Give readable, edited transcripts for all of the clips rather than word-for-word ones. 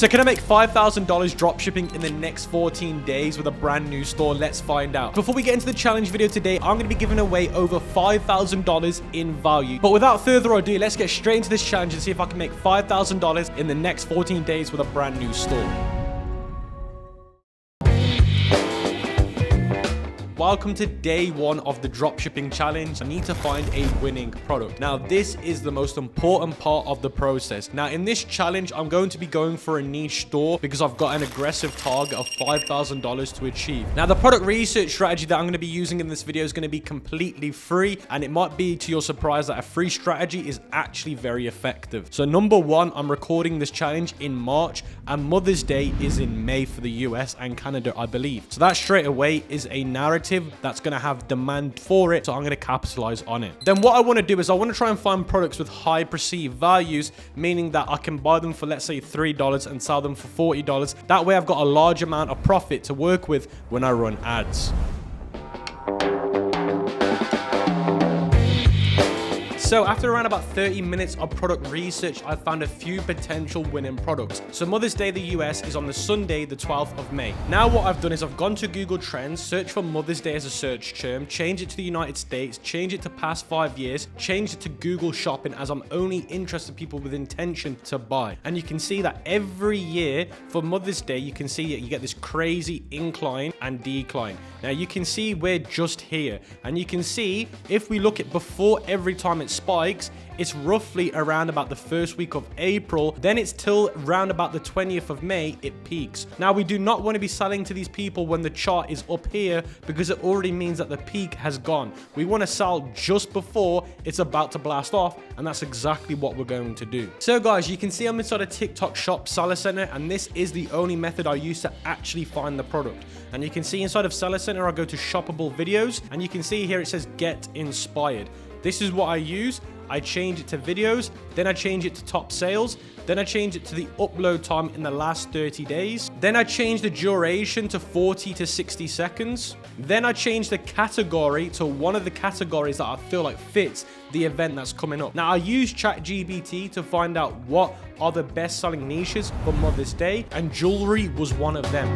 So can I make $5,000 dropshipping in the next 14 days with a brand new store? Let's find out. Before we get into the challenge video today, I'm going to be giving away over $5,000 in value. But without further ado, let's get straight into this challenge and see if I can make $5,000 in the next 14 days with a brand new store. Welcome to day one of the dropshipping challenge. I need to find a winning product. Now, this is the most important part of the process. Now, in this challenge, I'm going to be going for a niche store because I've got an aggressive target of $5,000 to achieve. Now, the product research strategy that I'm going to be using in this video is going to be completely free, and it might be to your surprise that a free strategy is actually very effective. So number one, I'm recording this challenge in March, and Mother's Day is in May for the US and Canada, I believe. So that straight away is a narrative that's going to have demand for it, so I'm going to capitalize on it. Then what I want to do is I want to try and find products with high perceived values, meaning that I can buy them for, let's say, $3 and sell them for $40. That way I've got a large amount of profit to work with when I run ads. So after around about 30 minutes of product research, I found a few potential winning products. So Mother's Day, the US, is on the Sunday, the 12th of May. Now what I've done is I've gone to Google Trends, searched for Mother's Day as a search term, changed it to the United States, changed it to past 5 years, changed it to Google Shopping as I'm only interested in people with intention to buy. And you can see that every year for Mother's Day, you can see you get this crazy incline and decline. Now you can see we're just here, and you can see if we look at before every time it spikes, it's roughly around about the first week of April, then it's till around about the 20th of May it peaks. Now we do not want to be selling to these people when the chart is up here because it already means that the peak has gone. We want to sell just before it's about to blast off, and that's exactly what we're going to do. So guys, you can see I'm inside a TikTok shop seller center, and this is the only method I use to actually find the product. And you can see inside of seller center I go to shoppable videos, and you can see here it says get inspired. This is what I use. I change it to videos, then I change it to top sales, then I change it to the upload time in the last 30 days. Then I change the duration to 40 to 60 seconds. Then I change the category to one of the categories that I feel like fits the event that's coming up. Now I use ChatGPT to find out what are the best selling niches for Mother's Day, and jewelry was one of them.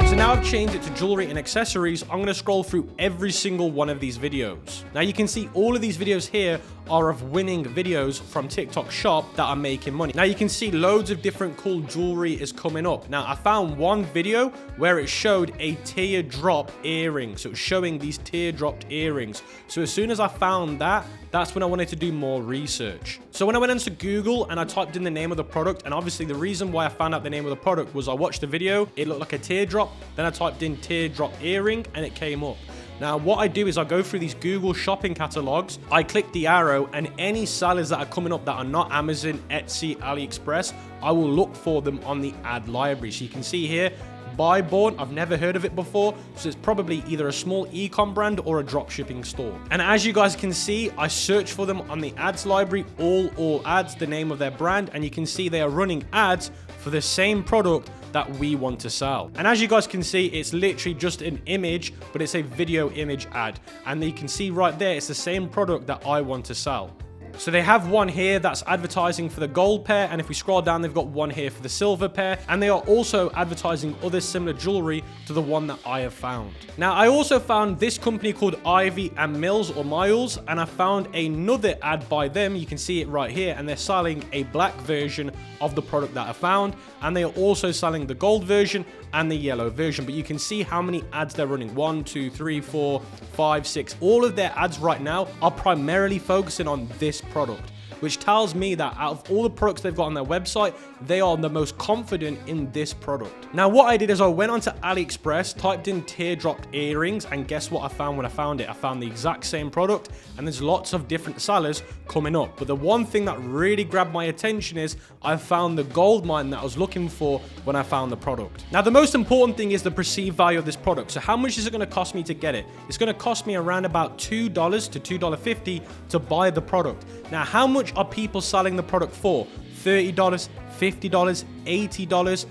So now I've changed it to jewelry and accessories. I'm going to scroll through every single one of these videos. Now you can see all of these videos here are of winning videos from TikTok shop that are making money. Now you can see loads of different cool jewelry is coming up. Now I found one video where it showed a teardrop earring. So it's showing these teardropped earrings. So as soon as I found that, that's when I wanted to do more research. So when I went into Google and I typed in the name of the product, and obviously the reason why I found out the name of the product was I watched the video, it looked like a teardrop, then I typed in teardrop earring and it came up. Now what I do is I go through these Google shopping catalogs, I click the arrow, and any sellers that are coming up that are not Amazon, Etsy, AliExpress, I will look for them on the ad library. So you can see here, Buyborn, I've never heard of it before, so it's probably either a small ecom brand or a dropshipping store. And as you guys can see, I search for them on the ads library, all ads, the name of their brand, and you can see they are running ads for the same product that we want to sell. And as you guys can see, it's literally just an image, but it's a video image ad. And you can see right there, it's the same product that I want to sell. So they have one here that's advertising for the gold pair, and if we scroll down, they've got one here for the silver pair, and they are also advertising other similar jewelry to the one that I have found. Now, I also found this company called Ivy and Mills or Miles, and I found another ad by them. You can see it right here, and they're selling a black version of the product that I found, and they are also selling the gold version and the yellow version. But you can see how many ads they're running. 1, 2, 3, 4, 5, 6. All of their ads right now are primarily focusing on this product, which tells me that out of all the products they've got on their website, they are the most confident in this product. Now, what I did is I went onto AliExpress, typed in teardropped earrings, and guess what I found when I found it? I found the exact same product, and there's lots of different sellers coming up. But the one thing that really grabbed my attention is I found the gold mine that I was looking for when I found the product. Now, the most important thing is the perceived value of this product. So how much is it going to cost me to get it? It's going to cost me around about $2 to $2.50 to buy the product. Now, how much are people selling the product for? $30, $50, $80.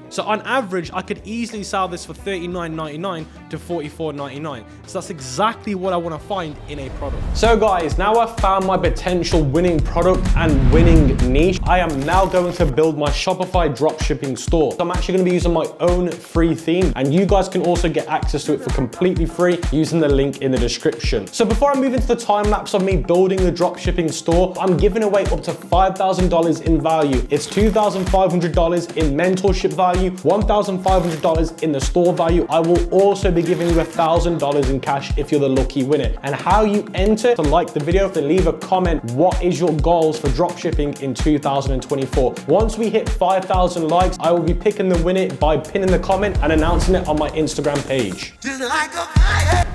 So on average, I could easily sell this for $39.99 to $44.99. So that's exactly what I want to find in a product. So guys, now I've found my potential winning product and winning niche. I am now going to build my Shopify dropshipping store. So I'm actually going to be using my own free theme, and you guys can also get access to it for completely free using the link in the description. So before I move into the time lapse of me building the dropshipping store, I'm giving away up to $5,000 in value. It's $2,500 in mentorship value, $1,500 in the store value. I will also be giving you $1,000 in cash if you're the lucky winner. And how you enter: to like the video, to leave a comment, what is your goals for dropshipping in 2024. Once we hit 5,000 likes, I will be picking the winner by pinning the comment and announcing it on my Instagram page. Just like a fire.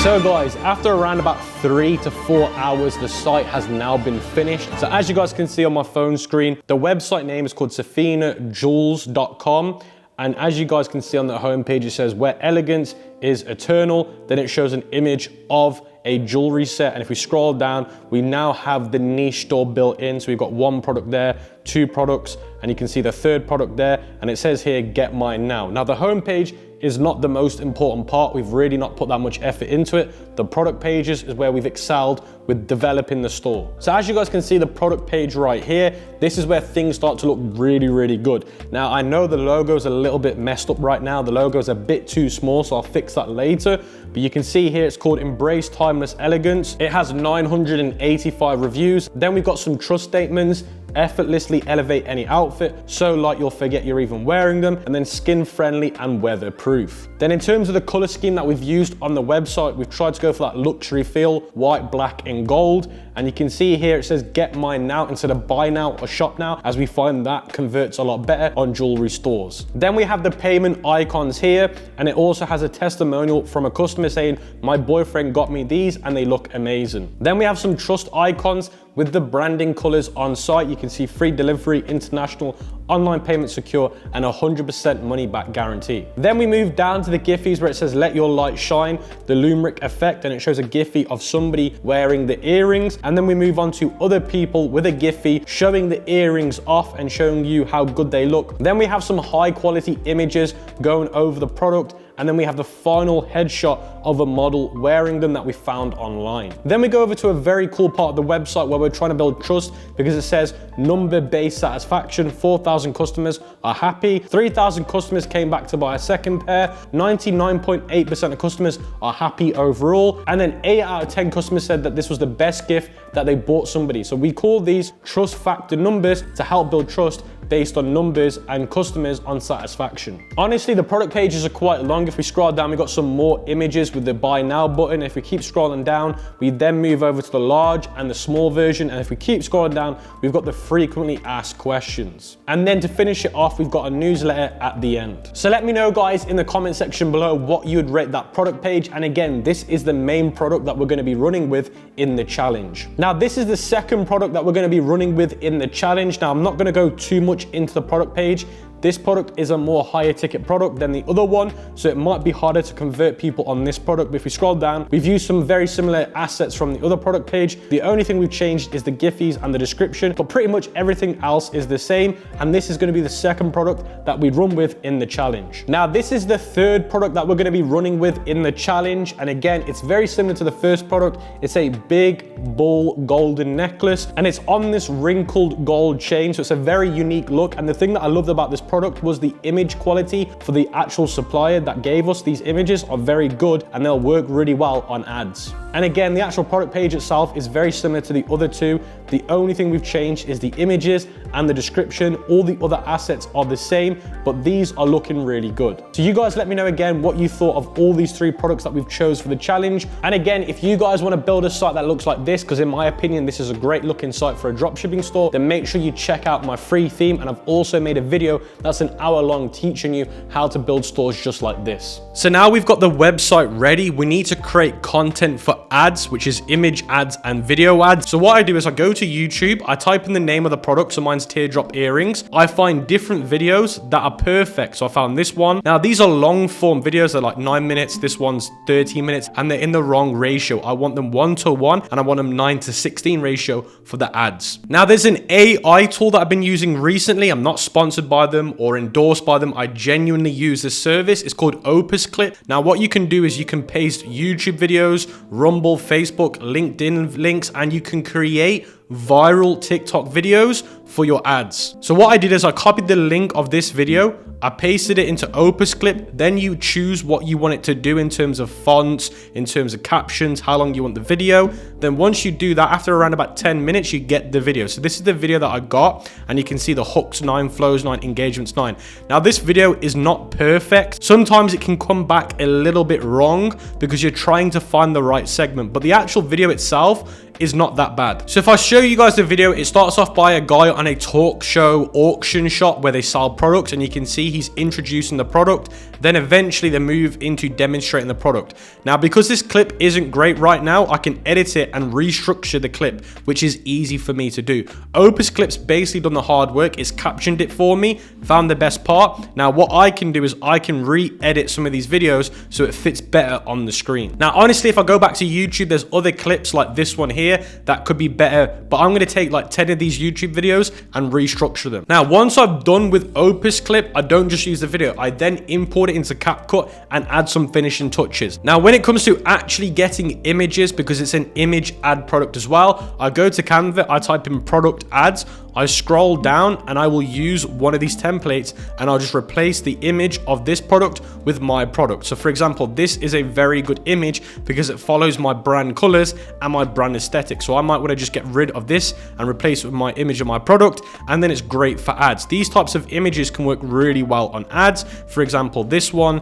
So guys, after around about 3 to 4 hours, the site has now been finished. So as you guys can see on my phone screen, the website name is called safinajewels.com. And as you guys can see on the homepage, it says where elegance is eternal. Then it shows an image of a jewelry set. And if we scroll down, we now have the niche store built in. So we've got one product there, 2 products, and you can see the 3rd product there. And it says here, get mine now. Now the homepage is not the most important part. We've really not put that much effort into it. The product pages is where we've excelled with developing the store. So as you guys can see, the product page right here, this is where things start to look really, really good. Now, I know the logo is a little bit messed up right now. The logo is a bit too small, so I'll fix that later. But you can see here, it's called Embrace Timeless Elegance. It has 985 reviews. Then we've got some trust statements: effortlessly elevate any outfit, so light you'll forget you're even wearing them, and then skin friendly and weatherproof. Then in terms of the color scheme that we've used on the website, we've tried to go for that luxury feel, white, black, and gold. And you can see here, it says get mine now instead of buy now or shop now, as we find that converts a lot better on jewelry stores. Then we have the payment icons here, and it also has a testimonial from a customer saying, my boyfriend got me these and they look amazing. Then we have some trust icons with the branding colors on site. You can see free delivery, international, online payment secure, and 100% money back guarantee. Then we move down to the Giphies where it says let your light shine, the Limerick effect, and it shows a Giphy of somebody wearing the earrings. And then we move on to other people with a Giphy showing the earrings off and showing you how good they look. Then we have some high quality images going over the product. And then we have the final headshot of a model wearing them that we found online. Then we go over to a very cool part of the website where we're trying to build trust, because it says number-based satisfaction, 4,000 customers are happy, 3,000 customers came back to buy a second pair, 99.8% of customers are happy overall, and then 8 out of 10 customers said that this was the best gift that they bought somebody. So we call these trust factor numbers to help build trust based on numbers and customers on satisfaction. Honestly, the product pages are quite long. If we scroll down, we've got some more images with the buy now button. If we keep scrolling down, we then move over to the large and the small version. And if we keep scrolling down, we've got the frequently asked questions. And then to finish it off, we've got a newsletter at the end. So let me know, guys, in the comment section below what you would rate that product page. And again, this is the main product that we're going to be running with in the challenge. Now, this is the second product that we're going to be running with in the challenge. Now, I'm not going to go too much into the product page. This product is a more higher ticket product than the other one, so it might be harder to convert people on this product. But if we scroll down, we've used some very similar assets from the other product page. The only thing we've changed is the Giphies and the description, but pretty much everything else is the same. And this is going to be the second product that we run with in the challenge. Now, this is the third product that we're going to be running with in the challenge. And again, it's very similar to the first product. It's a big bull golden necklace, and it's on this wrinkled gold chain. So it's a very unique look. And the thing that I loved about this product was the image quality for the actual supplier that gave us these images are very good, and they'll work really well on ads. And again, the actual product page itself is very similar to the other two. The only thing we've changed is the images and the description. All the other assets are the same, but these are looking really good. So you guys let me know again what you thought of all these three products that we've chose for the challenge. And again, if you guys want to build a site that looks like this, because in my opinion, this is a great looking site for a dropshipping store, then make sure you check out my free theme. And I've also made a video that's an hour long teaching you how to build stores just like this. So now we've got the website ready. We need to create content for ads, which is image ads and video ads. So what I do is I go to YouTube, I type in the name of the product, so mine's teardrop earrings. I find different videos that are perfect. So I found this one. Now these are long form videos, they're like 9 minutes, this one's 13 minutes, and they're in the wrong ratio. I want them 1:1 and I want them 9:16 ratio for the ads. Now there's an AI tool that I've been using recently. I'm not sponsored by them or endorsed by them. I genuinely use this service. It's called Opus Clip. Now what you can do is you can paste YouTube videos, Rumble, Facebook, LinkedIn links, and you can create viral TikTok videos for your ads. So what I did is I copied the link of this video, I pasted it into Opus Clip, then you choose what you want it to do in terms of fonts, in terms of captions, how long you want the video. Then once you do that, after around about 10 minutes, you get the video. So this is the video that I got, and you can see the hooks 9, flows 9, engagements 9. Now this video is not perfect. Sometimes it can come back a little bit wrong because you're trying to find the right segment, but the actual video itself is not that bad. So if I show you guys the video, it starts off by a guy on a talk show auction shop where they sell products, and you can see he's introducing the product. Then eventually they move into demonstrating the product. Now because this clip isn't great right now, I can edit it and restructure the clip, which is easy for me to do. Opus Clip's basically done the hard work. It's captioned it for me, found the best part. Now what I can do is I can re-edit some of these videos so it fits better on the screen. Now honestly, if I go back to YouTube, there's other clips like this one here that could be better, but I'm going to take like 10 of these YouTube videos and restructure them. Now once I've done with Opus Clip, I don't just use the video, I then import it into CapCut and add some finishing touches. Now when it comes to actually getting images, because it's an image ad product as well, I go to Canva, I type in product ads, I scroll down, and I will use one of these templates, and I'll just replace the image of this product with my product. So for example, this is a very good image because it follows my brand colors and my brand aesthetic. So I might want to just get rid of this and replace it with my image of my product, and then it's great for ads. These types of images can work really well on ads. For example, this one.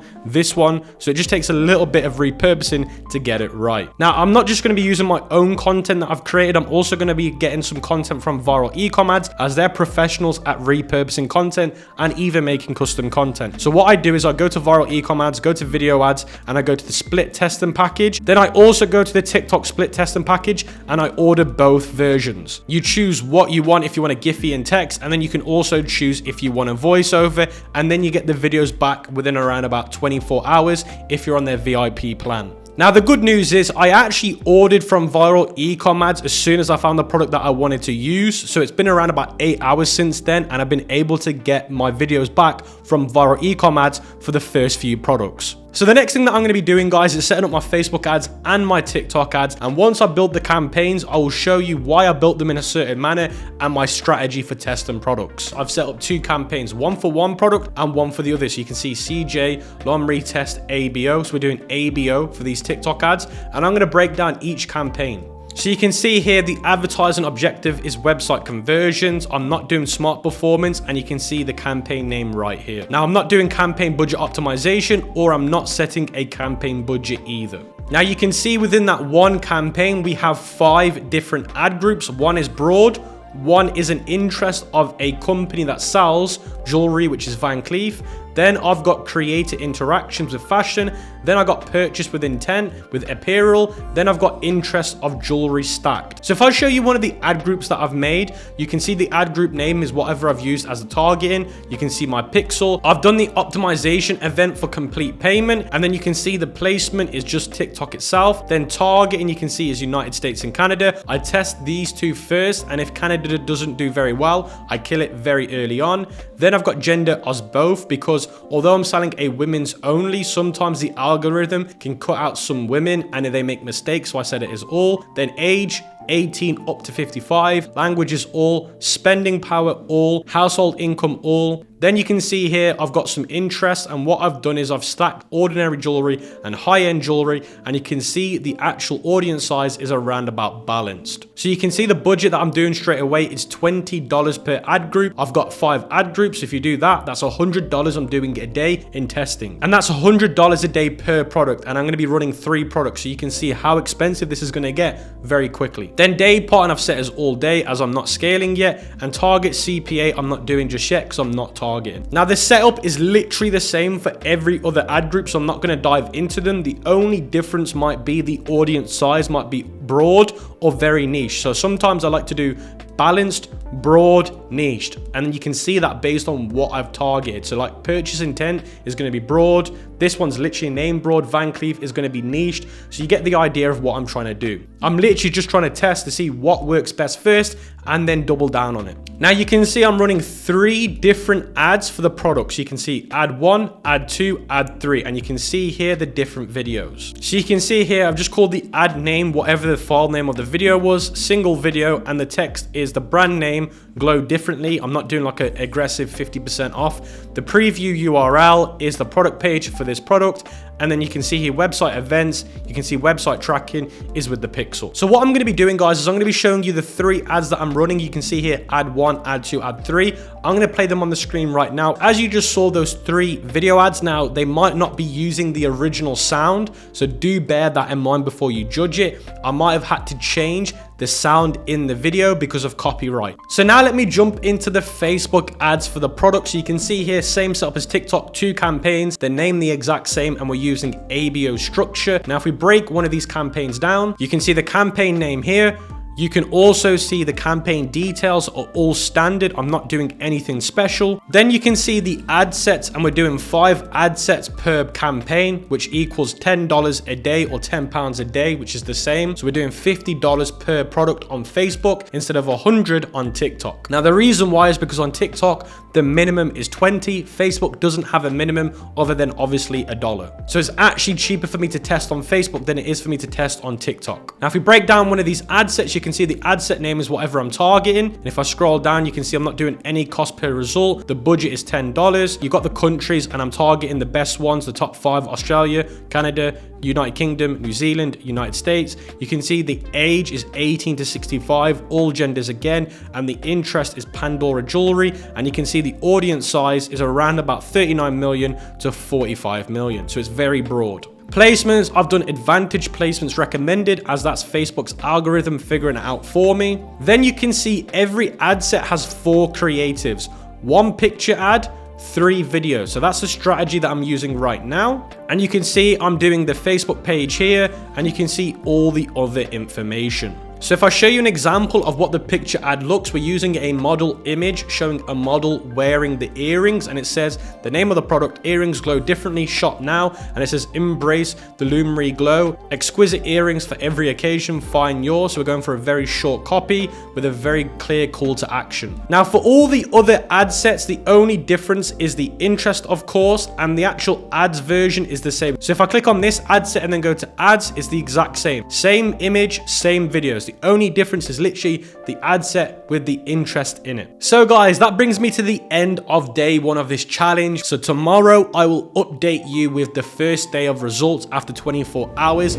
So it just takes a little bit of repurposing to get it right. Now I'm not just going to be using my own content that I've created, I'm also going to be getting some content from Viral Ecom Ads, as they're professionals at repurposing content and even making custom content. So what I do is I go to Viral Ecom Ads, go to video ads, and I go to the split testing package. Then I also go to the TikTok split testing package and I order both versions. You choose what you want, if you want a Giphy and text, and then you can also choose if you want a voiceover, and then you get the videos back within around about 24 hours if you're on their VIP plan. Now the good news is I actually ordered from Viral Ecom Ads as soon as I found the product that I wanted to use. So it's been around about 8 hours since then, and I've been able to get my videos back from Viral Ecom Ads for the first few products. So the next thing that I'm going to be doing, guys, is setting up my Facebook ads and my TikTok ads. And once I build the campaigns, I will show you why I built them in a certain manner and my strategy for testing products. I've set up 2 campaigns, one for one product and one for the other. So you can see CJ, long retest, ABO. So we're doing ABO for these TikTok ads, and I'm going to break down each campaign. So you can see here the advertising objective is website conversions. I'm not doing smart performance, and you can see the campaign name right here. Now I'm not doing campaign budget optimization, or I'm not setting a campaign budget either. Now you can see within that one campaign, we have 5 different ad groups. One is broad, one is an interest of a company that sells jewelry, which is Van Cleef. Then I've got creator interactions with fashion. Then I got purchase with intent with apparel. Then I've got interest of jewelry stacked. So if I show you one of the ad groups that I've made, you can see the ad group name is whatever I've used as the targeting. You can see my pixel. I've done the optimization event for complete payment. And then you can see the placement is just TikTok itself. Then targeting you can see is United States and Canada. I test these 2 first. And if Canada doesn't do very well, I kill it very early on. Then I've got gender as both, because although I'm selling a women's only, sometimes the algorithm can cut out some women and they make mistakes, so I set it as all. Then age, 18 up to 55, languages all, spending power all, household income all. Then you can see here I've got some interest, and what I've done is I've stacked ordinary jewelry and high-end jewelry, and you can see the actual audience size is around about balanced. So you can see the budget that I'm doing straight away is $20 per ad group. I've got 5 ad groups. If you do that, that's $100 I'm doing a day in testing, and that's $100 a day per product, and I'm going to be running 3 products, so you can see how expensive this is going to get very quickly. Then day part, and I've set as all day as I'm not scaling yet, and target CPA I'm not doing just yet because I'm not targeting targeting. Now the setup is literally the same for every other ad group, so I'm not going to dive into them. The only difference might be the audience size might be broad or very niche. So sometimes I like to do balanced, broad, niched, and then you can see that based on what I've targeted. So like purchase intent is going to be broad. This one's literally named broad. Van Cleef is going to be niched. So you get the idea of what I'm trying to do. I'm literally just trying to test to see what works best first and then double down on it. Now you can see I'm running 3 different ads for the products. You can see ad 1, ad 2, ad 3, and you can see here the different videos. So you can see here I've just called the ad name whatever the file name of the video was, single video, and the text is the brand name, glow differently. I'm not doing like an aggressive 50% off. The preview URL is the product page for this product, and then you can see here website events, you can see website tracking is with the pixel. So what I'm going to be doing, guys, is I'm going to be showing you the 3 ads that I'm running. You can see here ad 1, ad 2, ad 3. I'm going to play them on the screen right now. As you just saw those 3 video ads, now they might not be using the original sound, so do bear that in mind before you judge it. I might have had to change the sound in the video because of copyright. So now let me jump into the Facebook ads for the product. So you can see here, same setup as TikTok, 2 campaigns, the name the exact same, and we're using ABO structure. Now if we break one of these campaigns down, you can see the campaign name here. You can also see the campaign details are all standard. I'm not doing anything special. Then you can see the ad sets, and we're doing 5 ad sets per campaign, which equals $10 a day or £10 a day, which is the same. So we're doing $50 per product on Facebook instead of $100 on TikTok. Now the reason why is because on TikTok, the minimum is 20. Facebook doesn't have a minimum other than obviously $1. So it's actually cheaper for me to test on Facebook than it is for me to test on TikTok. Now if we break down one of these ad sets, you can see the ad set name is whatever I'm targeting. And if I scroll down, you can see I'm not doing any cost per result. The budget is $10. You've got the countries, and I'm targeting the best ones, the top 5: Australia, Canada, United Kingdom, New Zealand, United States. You can see the age is 18 to 65, all genders again, and the interest is Pandora jewelry. And you can see the audience size is around about 39 million to 45 million. So it's very broad. Placements, I've done advantage placements recommended, as that's Facebook's algorithm figuring it out for me. Then you can see every ad set has 4 creatives, 1 picture ad, 3 videos. So that's the strategy that I'm using right now. And you can see I'm doing the Facebook page here, and you can see all the other information. So if I show you an example of what the picture ad looks, we're using a model image showing a model wearing the earrings, and it says the name of the product, earrings glow differently, shop now, and it says embrace the luminary glow, exquisite earrings for every occasion, find yours. So we're going for a very short copy with a very clear call to action. Now for all the other ad sets, the only difference is the interest, of course, and the actual ads version is the same. So if I click on this ad set and then go to ads, it's the exact same image, same videos. The only difference is literally the ad set with the interest in it. So guys, that brings me to the end of day 1 of this challenge. So tomorrow I will update you with the first day of results after 24 hours.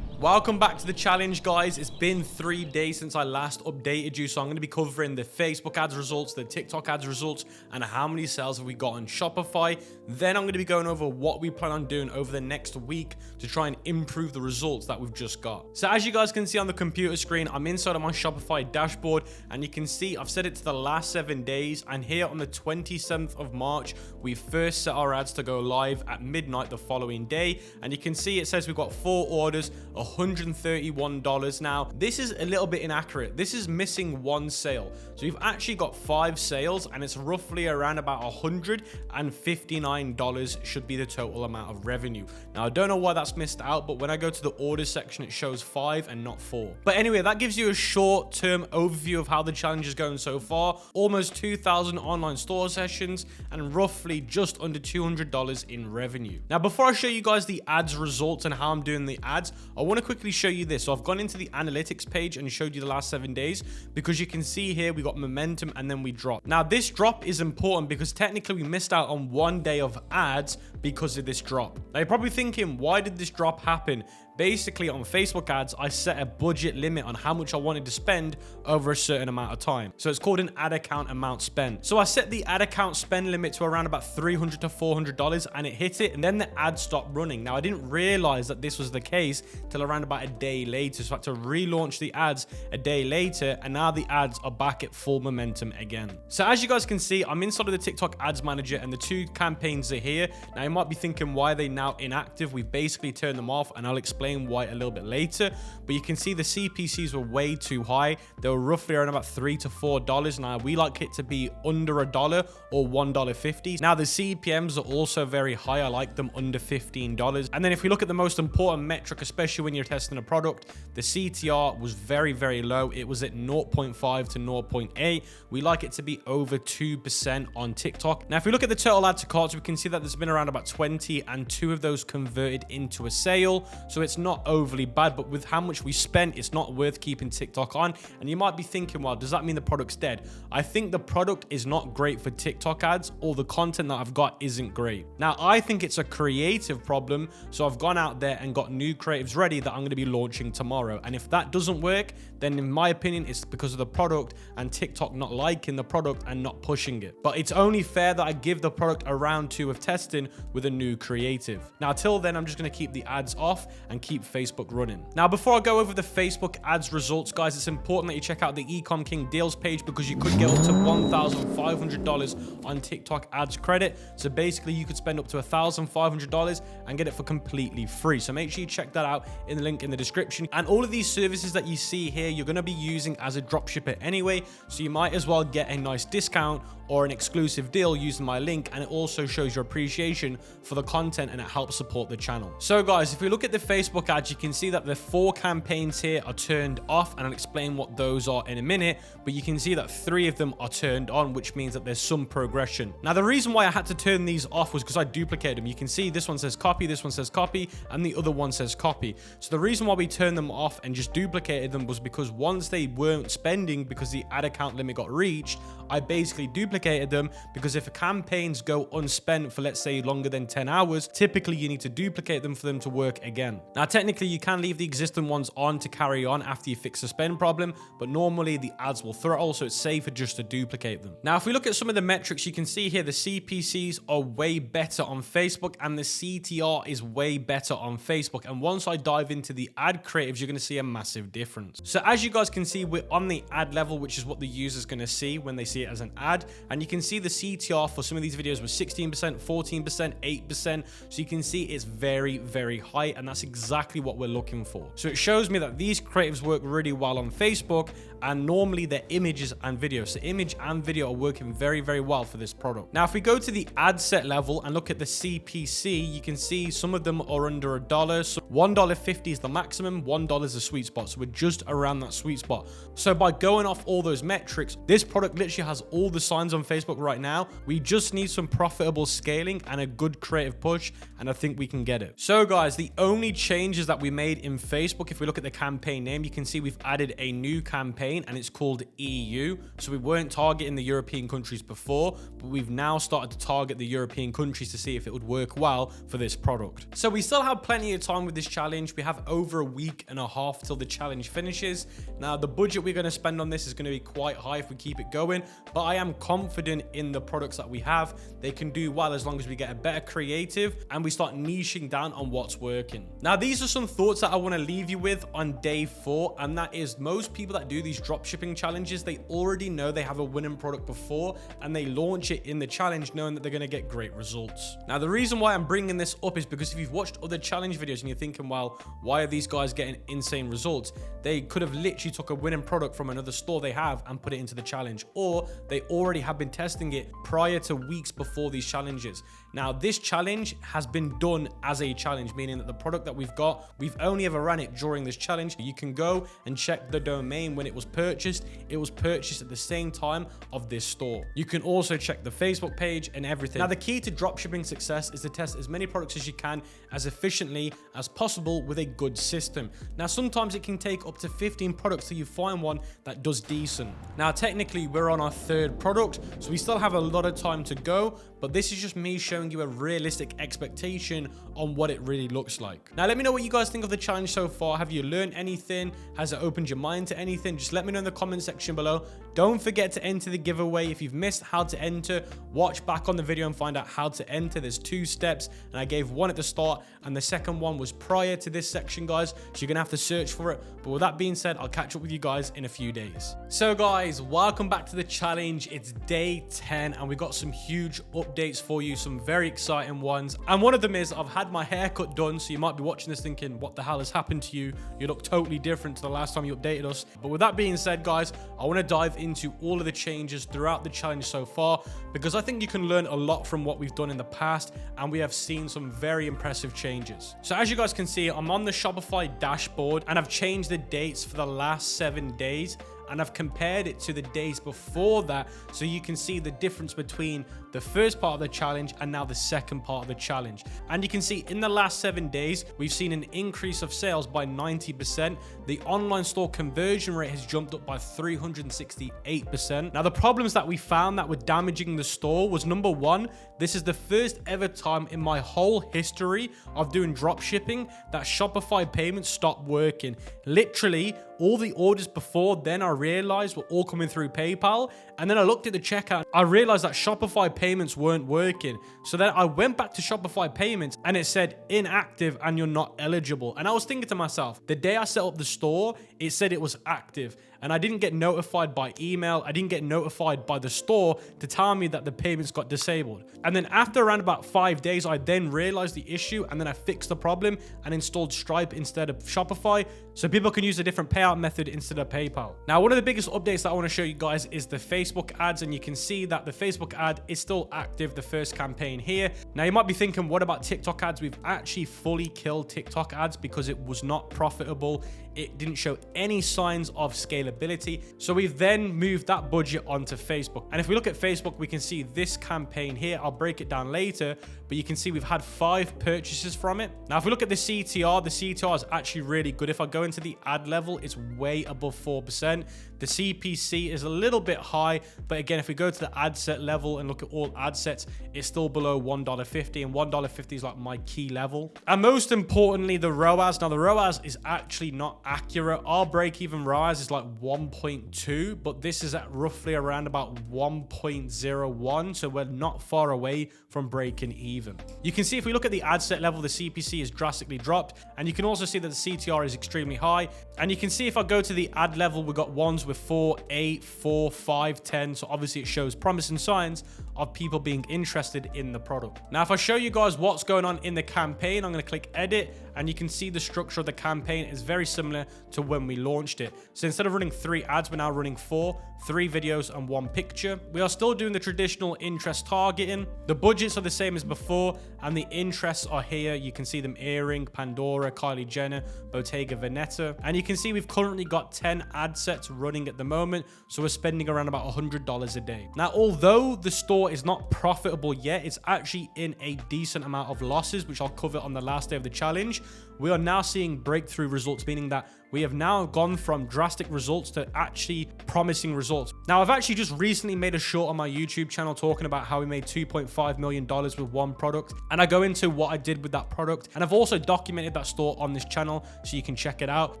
Welcome back to the challenge, guys. It's been 3 days since I last updated you, so I'm going to be covering the Facebook ads results, the TikTok ads results, and how many sales have we got on Shopify. Then I'm going to be going over what we plan on doing over the next week to try and improve the results that we've just got. So as you guys can see on the computer screen, I'm inside of my Shopify dashboard, and you can see I've set it to the last 7 days, and here on the 27th of March, we first set our ads to go live at midnight the following day, and you can see it says we've got 4 orders, $131. Now, this is a little bit inaccurate. This is missing 1 sale. So we've actually got 5 sales, and it's roughly around about $159 should be the total amount of revenue. Now, I don't know why that's missed out, but when I go to the orders section, it shows 5 and not 4. But anyway, that gives you a short-term overview of how the challenge is going so far. Almost 2,000 online store sessions and roughly just under $200 in revenue. Now, before I show you guys the ads results and how I'm doing the ads, I want to quickly show you this. So I've gone into the analytics page and showed you the last 7 days, because you can see here we got momentum and then we dropped. Now this drop is important because technically we missed out on 1 day of ads, because of this drop. Now you're probably thinking, why did this drop happen? Basically, on Facebook ads, I set a budget limit on how much I wanted to spend over a certain amount of time. So it's called an ad account amount spent. So I set the ad account spend limit to around about $300 to $400 and it hit it, and then the ad stopped running. Now I didn't realize that this was the case till around about a day later. So I had to relaunch the ads a day later, and now the ads are back at full momentum again. So as you guys can see, I'm inside of the TikTok ads manager and the two campaigns are here. Now you might be thinking, why are they now inactive? We've basically turned them off, and I'll explain why a little bit later. But you can see the CPCs were way too high. They were roughly around about $3 to $4. Now we like it to be under $1 or $1.50. Now the CPMs are also very high. I like them under $15. And then if we look at the most important metric, especially when you're testing a product, the CTR was very, very low. It was at 0.5 to 0.8. We like it to be over 2% on TikTok. Now if we look at the total add to carts, we can see that there's been around about 20 and 2 of those converted into a sale. So it's not overly bad, but with how much we spent, it's not worth keeping TikTok on. And you might be thinking, well, does that mean the product's dead? I think the product is not great for TikTok ads, or the content that I've got isn't great. Now I think it's a creative problem, so I've gone out there and got new creatives ready that I'm going to be launching tomorrow. And if that doesn't work, then in my opinion, it's because of the product and TikTok not liking the product and not pushing it. But it's only fair that I give the product a round 2 of testing with a new creative. Now till then, I'm just going to keep the ads off and keep Facebook running. Now before I go over the Facebook ads results, guys, it's important that you check out the Ecom King deals page, because you could get up to $1,500 on TikTok ads credit. So basically you could spend up to $1,500 and get it for completely free. So make sure you check that out in the link in the description. And all of these services that you see here, you're going to be using as a dropshipper anyway, so you might as well get a nice discount or an exclusive deal using my link, and it also shows your appreciation for the content and it helps support the channel. So guys, if we look at the Facebook ads, you can see that the 4 campaigns here are turned off, and I'll explain what those are in a minute, but you can see that 3 of them are turned on, which means that there's some progression. Now the reason why I had to turn these off was because I duplicated them. You can see this one says copy, this one says copy, and the other one says copy. So the reason why we turned them off and just duplicated them was because once they weren't spending because the ad account limit got reached, I basically duplicated them, because if campaigns go unspent for, let's say, longer than 10 hours, typically you need to duplicate them for them to work again. Now technically you can leave the existing ones on to carry on after you fix the spend problem, but normally the ads will throttle, so it's safer just to duplicate them. Now if we look at some of the metrics, you can see here the CPCs are way better on Facebook and the CTR is way better on Facebook. And once I dive into the ad creatives, you're going to see a massive difference. So as you guys can see, we're on the ad level, which is what the user's going to see when they see it as an ad. And you can see the CTR for some of these videos was 16%, 14%, 8%. So you can see it's very, very high, and that's exactly what we're looking for. So it shows me that these creatives work really well on Facebook, and normally they're images and videos. So image and video are working very, very well for this product. Now, if we go to the ad set level and look at the CPC, you can see some of them are under $1. So $1.50 is the maximum, $1 is the sweet spot. So we're just around that sweet spot. So by going off all those metrics, this product literally has all the signs on Facebook right now. We just need some profitable scaling and a good creative push, and I think we can get it. So guys, the only changes that we made in Facebook, if we look at the campaign name, you can see we've added a new campaign and it's called EU. So we weren't targeting the European countries before, but we've now started to target the European countries to see if it would work well for this product. So we still have plenty of time with this challenge. We have over a week and a half till the challenge finishes. Now the budget we're going to spend on this is going to be quite high if we keep it going, but I am confident in the products that we have. They can do well as long as we get a better creative and we start niching down on what's working. Now these are some thoughts that I want to leave you with on day 4, and that is most people that do these dropshipping challenges, they already know they have a winning product before and they launch it in the challenge knowing that they're going to get great results. Now the reason why I'm bringing this up is because if you've watched other challenge videos and you're thinking, well, why are these guys getting insane results? They could have literally took a winning product from another store they have and put it into the challenge, or they already have been testing it prior to weeks before these challenges. Now this challenge has been done as a challenge, meaning that the product that we've got, we've only ever ran it during this challenge. You can go and check the domain when it was purchased. It was purchased at the same time of this store. You can also check the Facebook page and everything. Now the key to dropshipping success is to test as many products as you can as efficiently as possible with a good system. Now sometimes it can take up to 15 products till you find one that does decent. Now technically we're on our 3rd product, so we still have a lot of time to go, but this is just me showing showing you a realistic expectation on what it really looks like. Now, let me know what you guys think of the challenge so far. Have you learned anything? Has it opened your mind to anything? Just let me know in the comment section below. Don't forget to enter the giveaway. If you've missed how to enter, watch back on the video and find out how to enter. There's 2 steps, and I gave one at the start, and the second one was prior to this section, guys. So you're gonna have to search for it. But with that being said, I'll catch up with you guys in a few days. So guys, welcome back to the challenge. It's day 10, and we got some huge updates for you, some very exciting ones. And one of them is I've had my haircut done, so you might be watching this thinking, what the hell has happened to you? You look totally different to the last time you updated us. But with that being said, guys, I want to dive into all of the changes throughout the challenge so far, because I think you can learn a lot from what we've done in the past, and we have seen some very impressive changes. So as you guys can see, I'm on the Shopify dashboard, and I've changed the dates for the last 7 days, and I've compared it to the days before that, so you can see the difference between the first part of the challenge and now the second part of the challenge. And you can see in the last 7 days, we've seen an increase of sales by 90%. The online store conversion rate has jumped up by 368%. Now, the problems that we found that were damaging the store was, number one, this is the first ever time in my whole history of doing drop shipping that Shopify payments stopped working. Literally, all the orders before then I realized were all coming through PayPal. And then I looked at the checkout. I realized that Shopify payments weren't working. So then I went back to Shopify payments and it said inactive and you're not eligible. And I was thinking to myself, the day I set up the store, it said it was active. And I didn't get notified by email. I didn't get notified by the store to tell me that the payments got disabled. And then after around about 5 days, I then realized the issue, and then I fixed the problem and installed Stripe instead of Shopify, so people can use a different payout method instead of PayPal. Now, one of the biggest updates that I want to show you guys is the Facebook ads, and you can see that the Facebook ad is still active, the first campaign here. Now, you might be thinking, what about TikTok ads? We've actually fully killed TikTok ads because it was not profitable. It didn't show any signs of scalability. So we've then moved that budget onto Facebook. And if we look at Facebook, we can see this campaign here. I'll break it down later, but you can see we've had 5 purchases from it. Now, if we look at the CTR is actually really good. If I go into the ad level, it's way above 4%. The CPC is a little bit high, but again, if we go to the ad set level and look at all ad sets, it's still below $1.50, and $1.50 is like my key level. And most importantly, the ROAS. Now, the ROAS is actually not accurate. Our break-even ROAS is like 1.2, but this is at roughly around about 1.01, so we're not far away from breaking even. You can see if we look at the ad set level, the CPC is drastically dropped, and you can also see that the CTR is extremely high. And you can see if I go to the ad level, we've got ones with 4, 8, 4, 5, 10, so obviously it shows promising signs of people being interested in the product. Now, if I show you guys what's going on in the campaign, I'm going to click edit, and you can see the structure of the campaign is very similar to when we launched it. So instead of running 3 ads, we're now running 4, 3 videos and 1 picture. We are still doing the traditional interest targeting. The budgets are the same as before, and the interests are here. You can see them: earring, Pandora, Kylie Jenner, Bottega Veneta. And you can see we've currently got 10 ad sets running at the moment, so we're spending around about $100 a day. Now, although the store is not profitable yet, it's actually in a decent amount of losses, which I'll cover on the last day of the challenge. We are now seeing breakthrough results, meaning that we have now gone from drastic results to actually promising results. Now, I've actually just recently made a short on my YouTube channel talking about how we made $2.5 million with one product, and I go into what I did with that product, and I've also documented that store on this channel so you can check it out.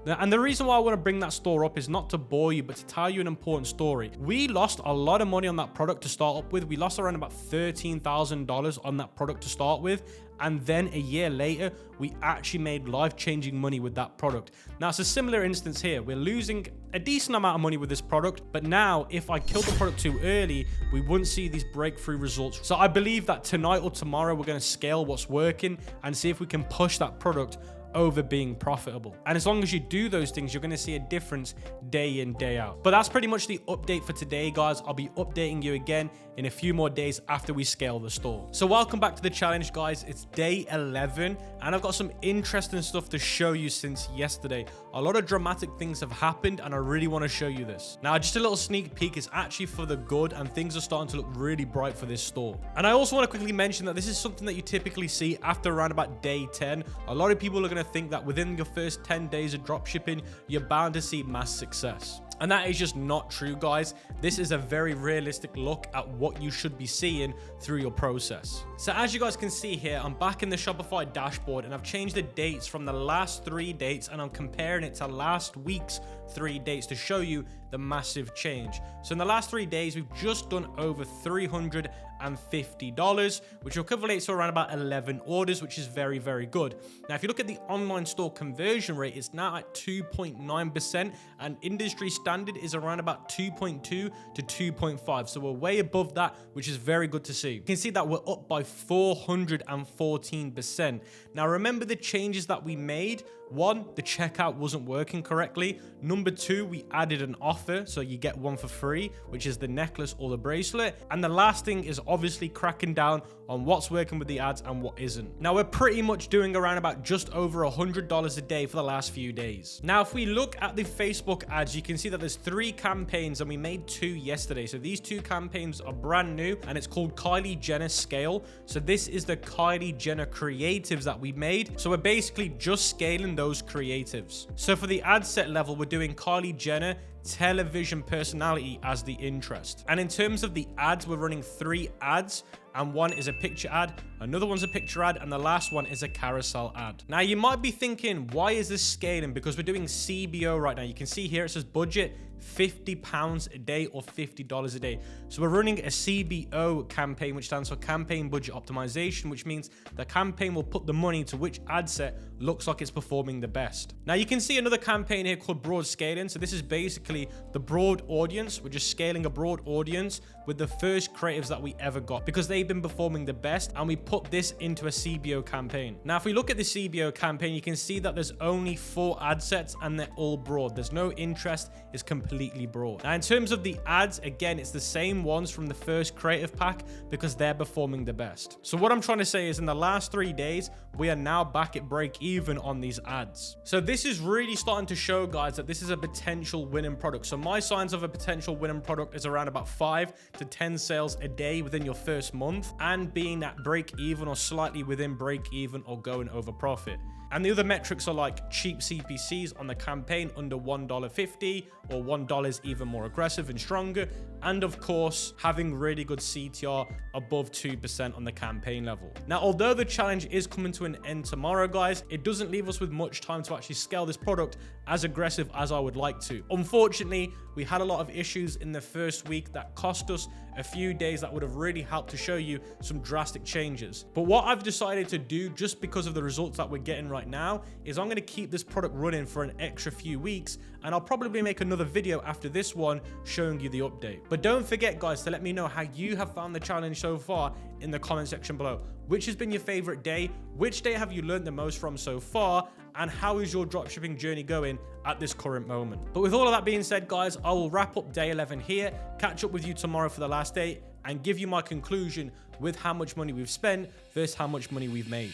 And the reason why I want to bring that store up is not to bore you, but to tell you an important story. We lost a lot of money on that product to start up with. We lost around about $13,000 on that product to start with, and then a year later, we actually made life-changing money with that product. Now, it's a similar instance here. We're losing a decent amount of money with this product, but now if I killed the product too early, we wouldn't see these breakthrough results. So I believe that tonight or tomorrow, we're going to scale what's working and see if we can push that product over being profitable. And as long as you do those things, you're going to see a difference day in, day out. But that's pretty much the update for today, guys. I'll be updating you again in a few more days after we scale the store. So welcome back to the challenge, guys. It's day 11, and I've got some interesting stuff to show you since yesterday. A lot of dramatic things have happened, and I really want to show you this. Now, just a little sneak peek, it's actually for the good, and things are starting to look really bright for this store. And I also want to quickly mention that this is something that you typically see after around about day 10. A lot of people are going to think that within your first 10 days of dropshipping, you're bound to see mass success. And that is just not true, guys. This is a very realistic look at what you should be seeing through your process. So as you guys can see here, I'm back in the Shopify dashboard and I've changed the dates from the last 3 dates and I'm comparing it to last week's 3 dates to show you the massive change. So in the last 3 days, we've just done over $350, which equates to around about 11 orders, which is very, very good. Now, if you look at the online store conversion rate, it's now at 2.9% and industry standard is around about 2.2 to 2.5. So we're way above that, which is very good to see. You can see that we're up by 414%. Now, remember the changes that we made. 1, the checkout wasn't working correctly. Number 2, we added an offer, so you get 1 for free, which is the necklace or the bracelet. And the last thing is obviously cracking down on what's working with the ads and what isn't. Now, we're pretty much doing around about just over $100 a day for the last few days. Now, if we look at the Facebook ads, you can see that there's 3 campaigns and we made 2 yesterday. So these 2 campaigns are brand new and it's called Kylie Jenner Scale. So this is the Kylie Jenner creatives that we made. So we're basically just scaling those creatives. So for the ad set level, we're doing Kylie Jenner television personality as the interest. And in terms of the ads, we're running 3 ads. And 1 is a picture ad, another one's a picture ad, and the last one is a carousel ad. Now, you might be thinking, why is this scaling? Because we're doing CBO right now. You can see here it says budget £50 a day or $50 a day. So we're running a CBO campaign, which stands for campaign budget optimization, which means the campaign will put the money to which ad set looks like it's performing the best. Now, you can see another campaign here called broad scaling. So this is basically the broad audience. We're just scaling a broad audience with the first creatives that we ever got because they've been performing the best, and we put this into a CBO campaign. Now, if we look at the CBO campaign, you can see that there's only 4 ad sets and they're all broad. There's no interest, it's completely broad. Now, in terms of the ads, again, it's the same ones from the first creative pack because they're performing the best. So what I'm trying to say is in the last 3 days, we are now back at break even on these ads. So this is really starting to show, guys, that this is a potential winning product. So my signs of a potential winning product is around about 5 to 10 sales a day within your first month and being at break even or slightly within break even or going over profit. And the other metrics are like cheap CPCs on the campaign under $1.50 or $1 even more aggressive and stronger. And of course, having really good CTR above 2% on the campaign level. Now, although the challenge is coming to an end tomorrow, guys, it doesn't leave us with much time to actually scale this product as aggressive as I would like to. Unfortunately, we had a lot of issues in the first week that cost us a few days that would have really helped to show you some drastic changes. But what I've decided to do, just because of the results that we're getting right now, is I'm going to keep this product running for an extra few weeks, and I'll probably make another video after this one showing you the update. But don't forget, guys, to let me know how you have found the challenge so far in the comment section below. Which has been your favorite day? Which day have you learned the most from so far? And how is your dropshipping journey going at this current moment? But with all of that being said, guys, I will wrap up day 11 here, catch up with you tomorrow for the last day, and give you my conclusion with how much money we've spent versus how much money we've made.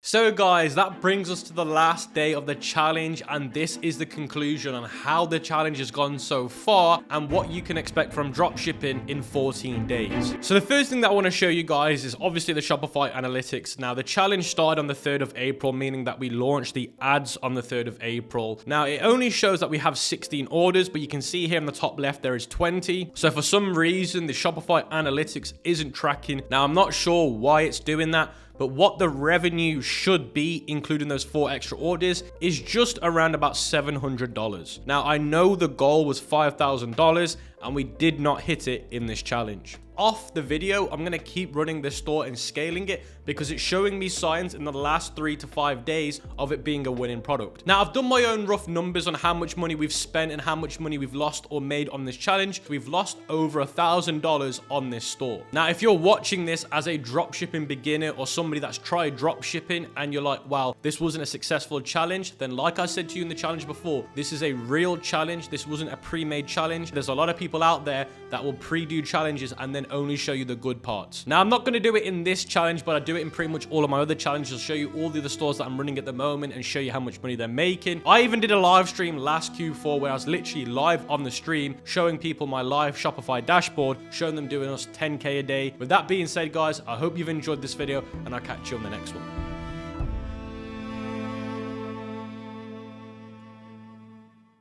So guys, that brings us to the last day of the challenge, and this is the conclusion on how the challenge has gone so far and what you can expect from dropshipping in 14 days. So the first thing that I want to show you guys is obviously the Shopify analytics. Now, the challenge started on the 3rd of April, meaning that we launched the ads on the 3rd of April. Now, it only shows that we have 16 orders, but you can see here in the top left, there is 20. So for some reason, the Shopify analytics isn't tracking. Now, I'm not sure why it's doing that, but what the revenue should be, including those 4 extra orders, is just around about $700. Now, I know the goal was $5,000 and we did not hit it in this challenge. Off the video, I'm going to keep running this store and scaling it because it's showing me signs in the last 3 to 5 days of it being a winning product. Now, I've done my own rough numbers on how much money we've spent and how much money we've lost or made on this challenge. We've lost over $1,000 on this store. Now, if you're watching this as a dropshipping beginner or somebody that's tried dropshipping and you're like, wow, this wasn't a successful challenge, then like I said to you in the challenge before, this is a real challenge. This wasn't a pre-made challenge. There's a lot of people out there that will pre-do challenges and then only show you the good parts. Now, I'm not going to do it in this challenge, but I do it in pretty much all of my other challenges. I'll show you all the other stores that I'm running at the moment and show you how much money they're making. I even did a live stream last Q4 where I was literally live on the stream showing people my live Shopify dashboard, showing them doing us 10K a day. With that being said, guys, I hope you've enjoyed this video and I'll catch you on the next one.